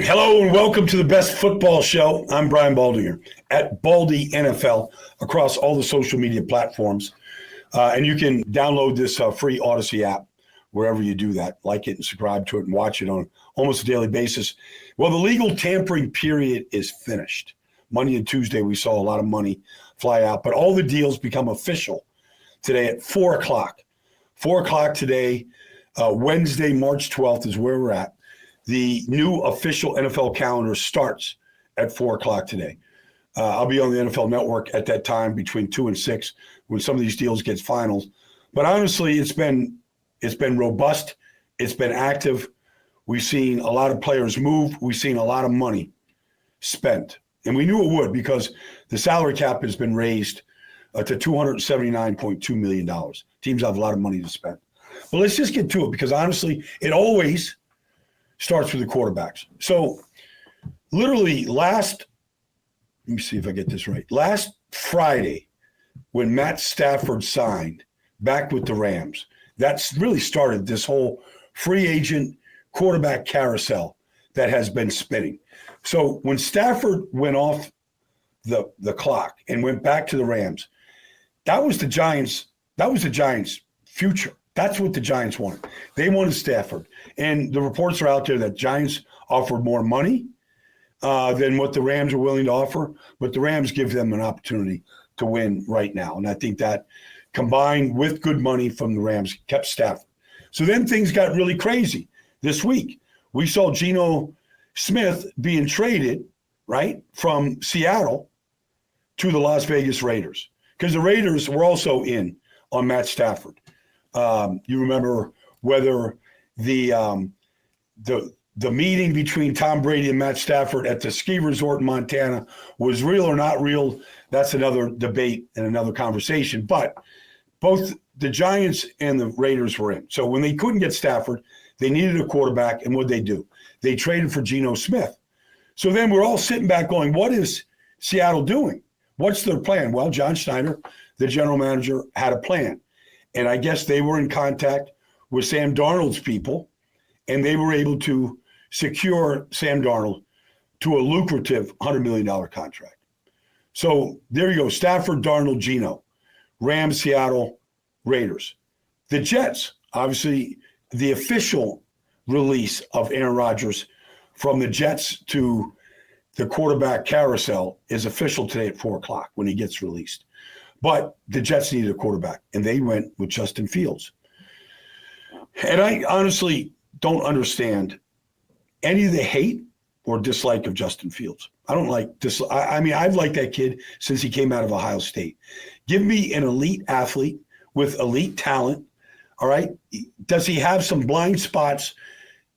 Hello and welcome to the best football show. I'm Brian Baldinger at Baldy NFL across all the social media platforms. And you can download this free Odyssey app wherever you do that. Like it and subscribe to it and watch it on almost a daily basis. Well, the legal tampering period is finished. Monday and Tuesday, we saw a lot of money fly out, but all the deals become official today at 4 o'clock. 4 o'clock today, Wednesday, March 12th is where we're at. The new official NFL calendar starts at 4 o'clock today. I'll be on the NFL Network at that time between 2 and 6 when some of these deals get finals. But honestly, it's been robust. It's been active. We've seen a lot of players move. We've seen a lot of money spent. And we knew it would because the salary cap has been raised to $279.2 million. Teams have a lot of money to spend. But let's just get to it because honestly, it always starts with the quarterbacks. So literally let me see if I get this right. Last Friday, when Matt Stafford signed back with the Rams, that's really started this whole free agent quarterback carousel that has been spinning. So when Stafford went off the clock and went back to the Rams, that was the Giants' future. That's what the Giants wanted. They wanted Stafford. And the reports are out there that Giants offered more money than what the Rams are willing to offer, but the Rams give them an opportunity to win right now. And I think that combined with good money from the Rams kept Stafford. So then things got really crazy this week. We saw Geno Smith being traded, right, from Seattle to the Las Vegas Raiders because the Raiders were also in on Matt Stafford. You remember whether the meeting between Tom Brady and Matt Stafford at the ski resort in Montana was real or not real. That's another debate and another conversation. But both the Giants and the Raiders were in. So when they couldn't get Stafford, they needed a quarterback. And what'd they do? They traded for Geno Smith. So then we're all sitting back going, what is Seattle doing? What's their plan? Well, John Schneider, the general manager, had a plan. And I guess they were in contact with Sam Darnold's people, and they were able to secure Sam Darnold to a lucrative $100 million contract. So there you go, Stafford, Darnold, Geno, Rams, Seattle, Raiders. The Jets, obviously the official release of Aaron Rodgers from the Jets to the quarterback carousel is official today at 4 o'clock when he gets released. But the Jets needed a quarterback, and they went with Justin Fields. And I honestly don't understand any of the hate or dislike of Justin Fields. I don't like this. I mean, I've liked that kid since he came out of Ohio State. Give me an elite athlete with elite talent, all right? Does he have some blind spots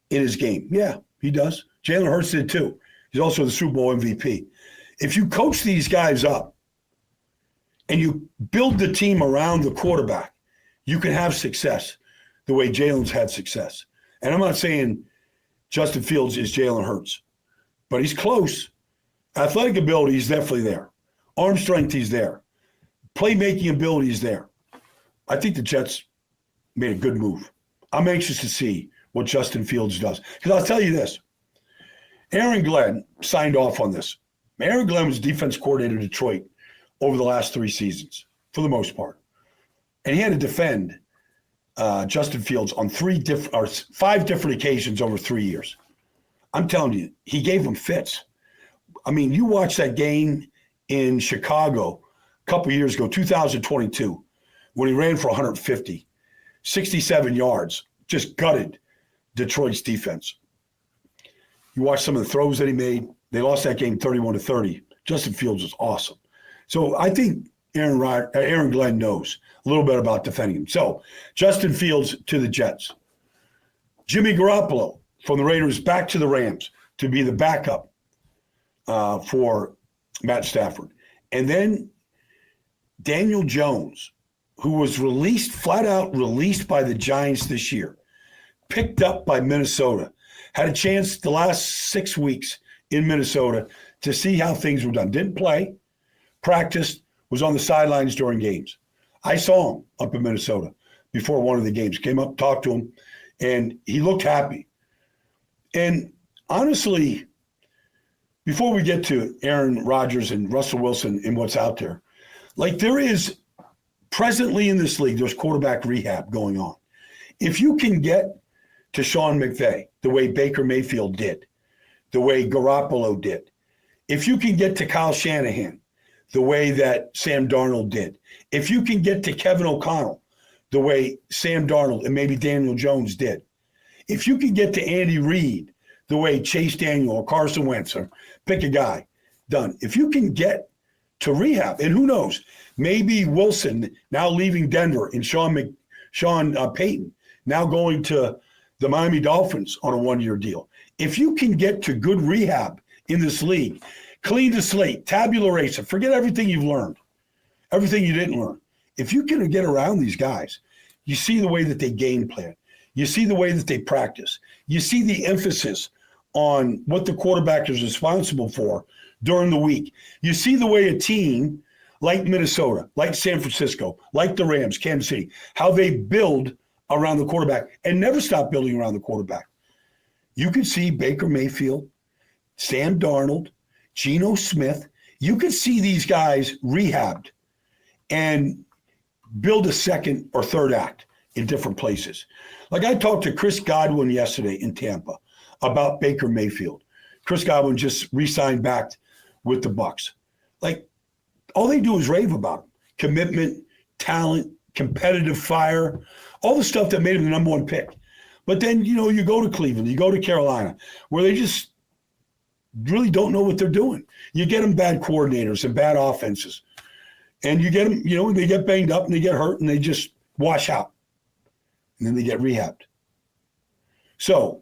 in his game? Yeah, he does. Jalen Hurts did too. He's also the Super Bowl MVP. If you coach these guys up, and you build the team around the quarterback, you can have success the way Jalen's had success. And I'm not saying Justin Fields is Jalen Hurts, but he's close. Athletic ability is definitely there. Arm strength, he's there. Playmaking ability is there. I think the Jets made a good move. I'm anxious to see what Justin Fields does. Because I'll tell you this. Aaron Glenn signed off on this. Aaron Glenn was defense coordinator in Detroit over the last 3 seasons, for the most part. And he had to defend Justin Fields on 5 different occasions over 3 years. I'm telling you, he gave him fits. I mean, you watch that game in Chicago a couple years ago, 2022, when he ran for 150, 67 yards, just gutted Detroit's defense. You watch some of the throws that he made. They lost that game 31-30. Justin Fields was awesome. So I think Aaron Glenn knows a little bit about defending him. So Justin Fields to the Jets. Jimmy Garoppolo from the Raiders back to the Rams to be the backup for Matt Stafford. And then Daniel Jones, who was flat out released by the Giants this year, picked up by Minnesota, had a chance the last 6 weeks in Minnesota to see how things were done. Didn't play. Practiced, was on the sidelines during games. I saw him up in Minnesota before one of the games. Came up, talked to him, and he looked happy. And honestly, before we get to Aaron Rodgers and Russell Wilson and what's out there, like there is presently in this league, there's quarterback rehab going on. If you can get to Sean McVay the way Baker Mayfield did, the way Garoppolo did, if you can get to Kyle Shanahan the way that Sam Darnold did, if you can get to Kevin O'Connell the way Sam Darnold and maybe Daniel Jones did, if you can get to Andy Reid the way Chase Daniel or Carson Wentz, or pick a guy, done. If you can get to rehab, and who knows, maybe Wilson now leaving Denver and Sean Payton now going to the Miami Dolphins on a one-year deal. If you can get to good rehab in this league, clean the slate, tabula rasa, forget everything you've learned, everything you didn't learn. If you can get around these guys, you see the way that they game plan. You see the way that they practice. You see the emphasis on what the quarterback is responsible for during the week. You see the way a team like Minnesota, like San Francisco, like the Rams, Kansas City, how they build around the quarterback and never stop building around the quarterback. You can see Baker Mayfield, Sam Darnold, Geno Smith. You can see these guys rehabbed and build a second or third act in different places. Like I talked to Chris Godwin yesterday in Tampa about Baker Mayfield. Chris Godwin just re-signed back with the Bucs. Like all they do is rave about him. Commitment, talent, competitive fire, all the stuff that made him the number one pick. But then, you go to Cleveland, you go to Carolina, where they just really don't know what they're doing. You get them bad coordinators and bad offenses. And you get them, they get banged up and they get hurt and they just wash out. And then they get rehabbed. So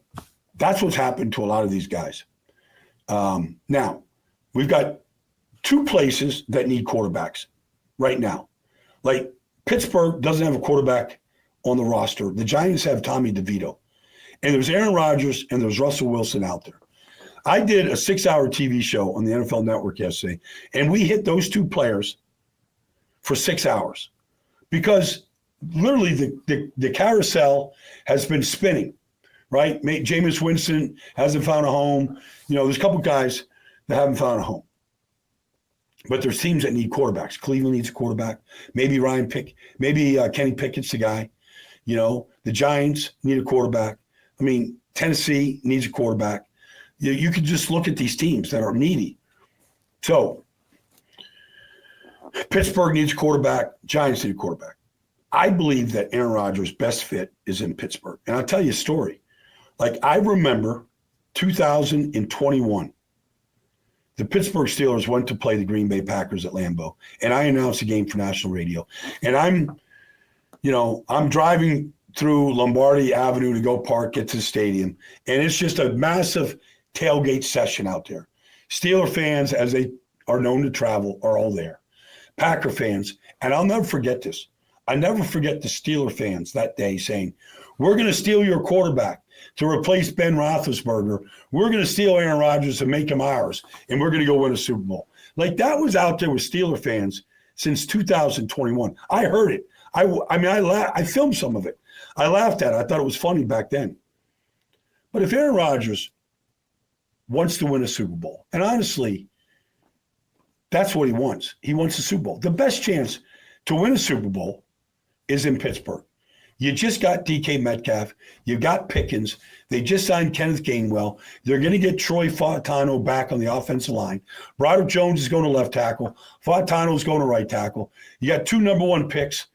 that's what's happened to a lot of these guys. Now, we've got two places that need quarterbacks right now. Like Pittsburgh doesn't have a quarterback on the roster. The Giants have Tommy DeVito. And there's Aaron Rodgers and there's Russell Wilson out there. I did a 6-hour TV show on the NFL Network yesterday, and we hit those two players for 6 hours because literally the carousel has been spinning, right? Jameis Winston hasn't found a home. There's a couple guys that haven't found a home. But there's teams that need quarterbacks. Cleveland needs a quarterback. Maybe Kenny Pickett's the guy. The Giants need a quarterback. Tennessee needs a quarterback. You could just look at these teams that are needy. So Pittsburgh needs a quarterback. Giants need a quarterback. I believe that Aaron Rodgers' best fit is in Pittsburgh. And I'll tell you a story. Like I remember 2021. The Pittsburgh Steelers went to play the Green Bay Packers at Lambeau, and I announced the game for national radio. And I'm driving through Lombardi Avenue to go park, get to the stadium, and it's just a massive tailgate session out there. Steeler fans, as they are known to travel, are all there. Packer fans, and I'll never forget this. I never forget the Steeler fans that day saying, "We're going to steal your quarterback to replace Ben Roethlisberger. We're going to steal Aaron Rodgers and make him ours, and we're going to go win a Super Bowl." Like that was out there with Steeler fans since 2021. I heard it. I filmed some of it. I laughed at it. I thought it was funny back then. But if Aaron Rodgers wants to win a Super Bowl, and honestly, that's what he wants. He wants a Super Bowl. The best chance to win a Super Bowl is in Pittsburgh. You just got DK Metcalf. You got Pickens. They just signed Kenneth Gainwell. They're going to get Troy Fautano back on the offensive line. Broderick Jones is going to left tackle. Fautano is going to right tackle. You got two number one picks,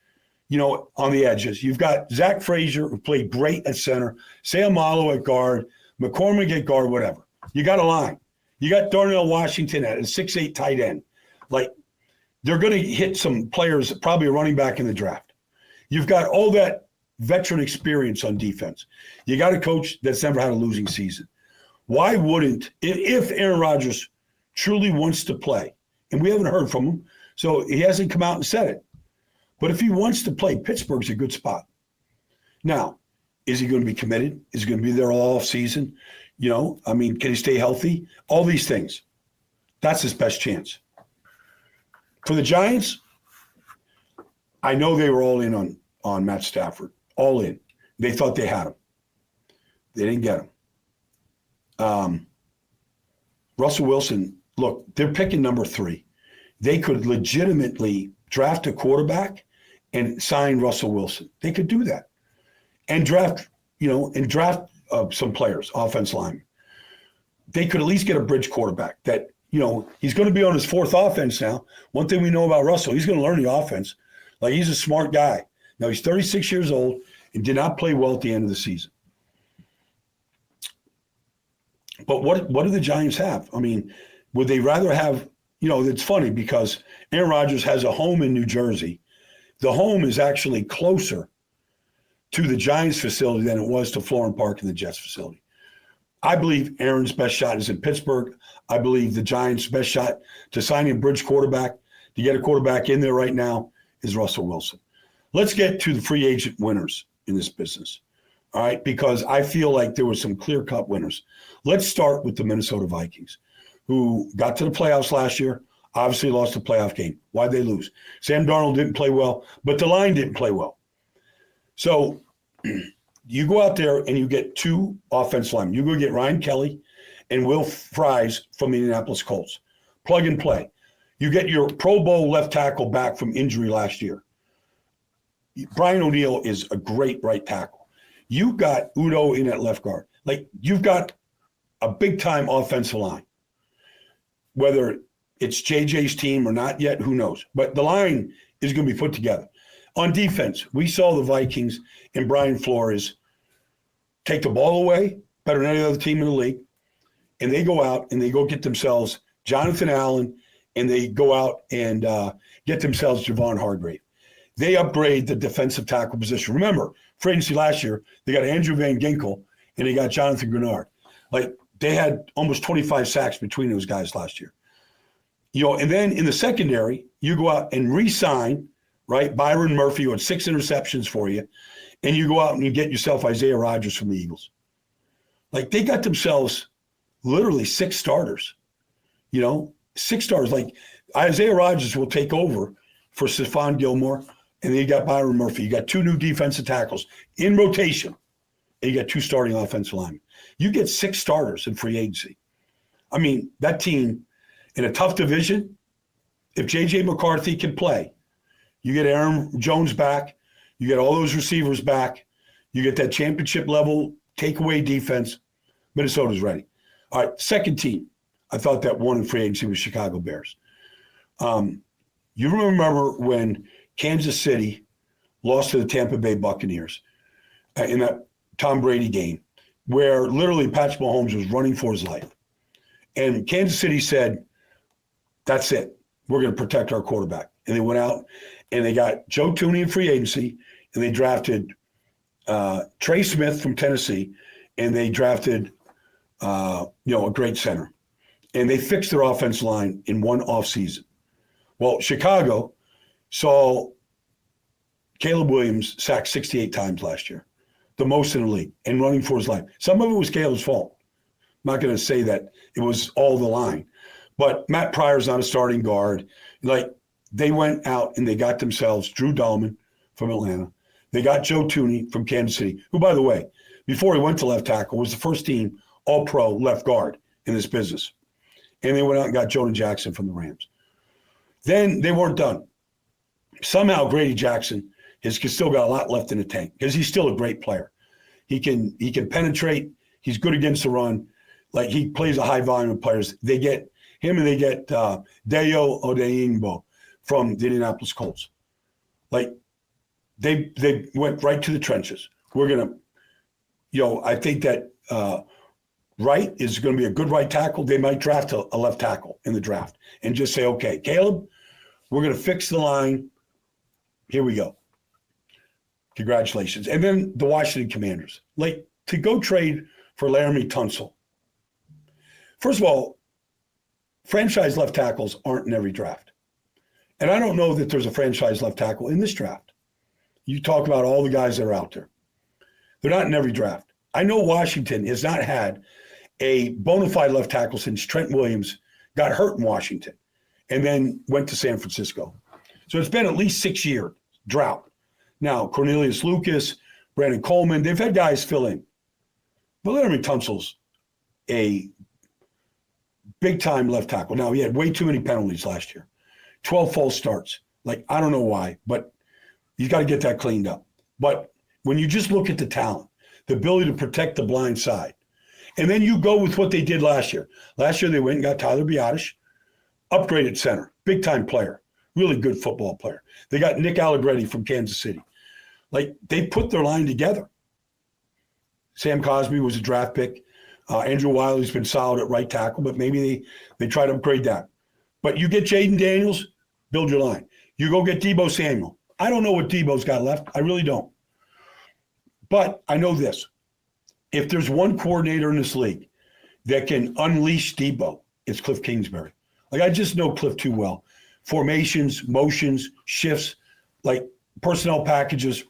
on the edges. You've got Zach Frazier, who played great at center, Sam Marlowe at guard, McCormick at guard, whatever. You got a line. You got Darnell Washington at a 6'8" tight end. Like, they're going to hit some players, probably a running back in the draft. You've got all that veteran experience on defense. You got a coach that's never had a losing season. Why wouldn't, if Aaron Rodgers truly wants to play, and we haven't heard from him, so he hasn't come out and said it, but if he wants to play, Pittsburgh's a good spot. Now, is he going to be committed? Is he going to be there all season? Can he stay healthy? All these things. That's his best chance. For the Giants, I know they were all in on Matt Stafford. All in. They thought they had him. They didn't get him. Russell Wilson, look, they're picking number 3. They could legitimately draft a quarterback and sign Russell Wilson. They could do that. And draft some players, offense line. They could at least get a bridge quarterback that, he's going to be on his 4th offense now. One thing we know about Russell, he's going to learn the offense. Like, he's a smart guy. Now, he's 36 years old and did not play well at the end of the season. But what do the Giants have? I mean, would they rather have, it's funny because Aaron Rodgers has a home in New Jersey. The home is actually closer to the Giants facility than it was to Florham Park and the Jets facility. I believe Aaron's best shot is in Pittsburgh. I believe the Giants' best shot to sign a bridge quarterback, to get a quarterback in there right now, is Russell Wilson. Let's get to the free agent winners in this business, all right? Because I feel like there were some clear-cut winners. Let's start with the Minnesota Vikings, who got to the playoffs last year, obviously lost the playoff game. Why'd they lose? Sam Darnold didn't play well, but the line didn't play well. So you go out there and you get 2 offensive linemen. You go get Ryan Kelly and Will Fries from the Indianapolis Colts. Plug and play. You get your Pro Bowl left tackle back from injury last year. Brian O'Neill is a great right tackle. You got Udo in at left guard. Like, you've got a big-time offensive line. Whether it's JJ's team or not yet, who knows? But the line is going to be put together. On defense, we saw the Vikings and Brian Flores take the ball away better than any other team in the league. And they go out and they go get themselves Jonathan Allen, and they go out and get themselves Javon Hargrave. They upgrade the defensive tackle position. Remember, free agency last year, they got Andrew Van Ginkel and they got Jonathan Grenard. Like, they had almost 25 sacks between those guys last year. And then in the secondary, you go out and re-sign, right, Byron Murphy, who had 6 interceptions for you, and you go out and you get yourself Isaiah Rodgers from the Eagles. Like, they got themselves literally 6 starters, 6 starters. Like, Isaiah Rodgers will take over for Stephon Gilmore, and then you got Byron Murphy. You got 2 new defensive tackles in rotation, and you got 2 starting offensive linemen. You get 6 starters in free agency. I mean, that team in a tough division, if J.J. McCarthy can play, you get Aaron Jones back, you get all those receivers back, you get that championship level takeaway defense, Minnesota's ready. All right, second team, I thought that won in free agency was Chicago Bears. You remember when Kansas City lost to the Tampa Bay Buccaneers in that Tom Brady game, where literally Patrick Mahomes was running for his life. And Kansas City said, that's it. We're going to protect our quarterback. And they went out and they got Joe Thuney in free agency, and they drafted Trey Smith from Tennessee, and they drafted a great center. And they fixed their offensive line in one offseason. Well, Chicago saw Caleb Williams sacked 68 times last year, the most in the league, and running for his life. Some of it was Caleb's fault. I'm not going to say that it was all the line. But Matt Pryor's not a starting guard. Like, they went out and they got themselves Drew Dahlman from Atlanta. They got Joe Thuney from Kansas City, who, by the way, before he went to left tackle, was the first team all-pro left guard in this business. And they went out and got Jonah Jackson from the Rams. Then they weren't done. Somehow Grady Jackson has still got a lot left in the tank because he's still a great player. He can penetrate. He's good against the run. Like, he plays a high volume of players. They get him and they get Dayo Odeyingbo from the Indianapolis Colts. Like, they went right to the trenches. We're going to, I think that Wright is going to be a good right tackle. They might draft a left tackle in the draft and just say, okay, Caleb, we're going to fix the line. Here we go. Congratulations. And then the Washington Commanders. Like, to go trade for Laramie Tunsil. First of all, franchise left tackles aren't in every draft. And I don't know that there's a franchise left tackle in this draft. You talk about all the guys that are out there. They're not in every draft. I know Washington has not had a bona fide left tackle since Trent Williams got hurt in Washington and then went to San Francisco. So it's been at least 6-year drought. Now, Cornelius Lucas, Brandon Coleman, they've had guys fill in. But Laramie Tunsil's a big-time left tackle. Now, he had way too many penalties last year. 12 false starts. Like, I don't know why, but he's got to get that cleaned up. But when you just look at the talent, the ability to protect the blind side, and then you go with what they did last year. Last year, they went and got Tyler Biadasz, upgraded center, big-time player, really good football player. They got Nick Allegretti from Kansas City. Like, they put their line together. Sam Cosmi was a draft pick. Andrew Wiley's been solid at right tackle, but maybe they try to upgrade that. But you get Jaden Daniels, build your line. You go get Deebo Samuel. I don't know what Deebo's got left. I really don't. But I know this. If there's one coordinator in this league that can unleash Deebo, it's Cliff Kingsbury. Like, I just know Cliff too well. Formations, motions, shifts, like personnel packages.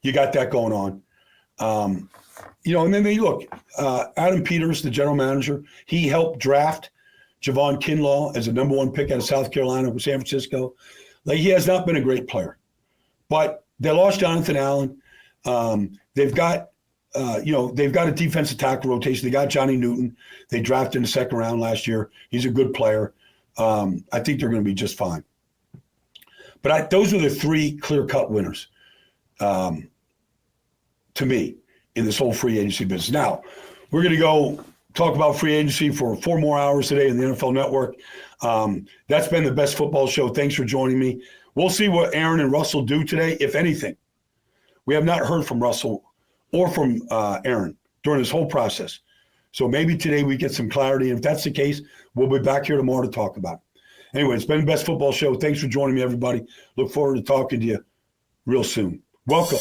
You got that going on. And then they look, Adam Peters, the general manager, he helped draft Javon Kinlaw as a number 1 pick out of South Carolina with San Francisco. Like, he has not been a great player, but they lost Jonathan Allen. They've got a defensive tackle rotation. They got Johnny Newton. They drafted in the second round last year. He's a good player. I think they're going to be just fine. But those are the 3 clear-cut winners to me in this whole free agency business. Now, we're going to go talk about free agency for 4 more hours today in the NFL Network. That's been the best football show. Thanks for joining me. We'll see what Aaron and Russell do today, if anything. We have not heard from Russell or from Aaron during this whole process. So maybe today we get some clarity. And if that's the case, we'll be back here tomorrow to talk about it. Anyway, it's been the best football show. Thanks for joining me, everybody. Look forward to talking to you real soon. Welcome.